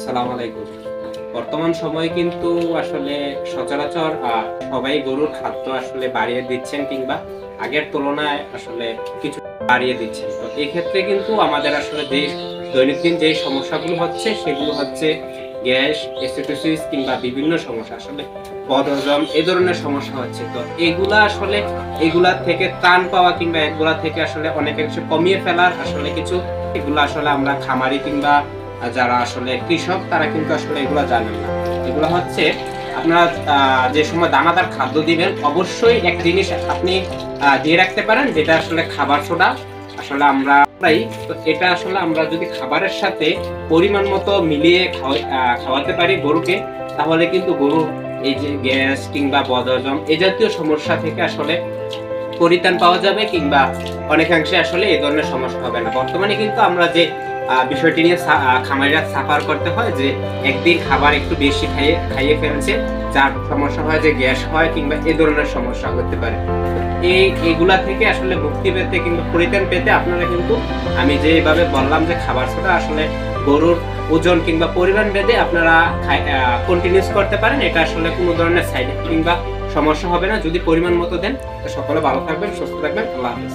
আসসালামু আলাইকুম। বর্তমান সময়ে কিন্তু আসলে সচরাচর সবাই গরুর খাদ্য আসলে বাড়িয়ে দিচ্ছেন কিংবা আগের তুলনায় আসলে কিছু বাড়িয়ে দিচ্ছেন। তো এক্ষেত্রে কিন্তু আমাদের আসলে যে দৈনন্দিন যে সমস্যাগুলো হচ্ছে সেগুলো হচ্ছে গ্যাস, অ্যাসিডোসিস কিংবা বিভিন্ন সমস্যা আসলে বদহজম এই ধরনের সমস্যা হচ্ছে। তো এগুলা থেকে ত্রাণ পাওয়া কিংবা এগুলা থেকে আসলে অনেকাংশে কমিয়ে ফেলার আসলে কিছু এগুলো আসলে আমরা খামারি কিংবা যারা আসলে কৃষক তারা কিন্তু আসলে এগুলো জানেন না। এগুলো হচ্ছে আপনারা যে সময় দানাদার খাদ্য দিবেন অবশ্যই এক জিনিস আপনি দিয়ে রাখতে পারেন, যেটা আসলে খাবার সোডা। আসলে আমরা তো এটা আসলে আমরা যদি খাবারের সাথে পরিমাণ মতো মিলিয়ে খাওয়াতে পারি গরুকে, তাহলে কিন্তু গরু এই যে গ্যাস কিংবা বদহজম এই জাতীয় সমস্যা থেকে আসলে পরিত্রাণ পাওয়া যাবে কিংবা অনেকাংশে আসলে এই ধরনের সমস্যা হবে না। বর্তমানে কিন্তু আমরা যে বিষয়টি নিয়ে খামারিরা সাফার করতে হয় যে একদিন খাবার একটু বেশি খাইয়ে ফেলছে, যার সমস্যা হয় যে গ্যাস হয় কিংবা এই ধরনের সমস্যা হতে পারে। এইগুলা থেকে আসলে মুক্তি পেতে কিংবা পরিত্রাণ পেতে আপনারা কিন্তু আমি যেভাবে বললাম যে খাবার সোডা আসলে গরুর ওজন কিংবা পরিমাণ ভেদে আপনারা কন্টিনিউস করতে পারেন। এটা আসলে কোনো ধরনের সাইড এফেক্ট কিংবা সমস্যা হবে না যদি পরিমাণ মতো দেন। সকলে ভালো থাকবেন, সুস্থ থাকবেন। আল্লাহ হাফেজ।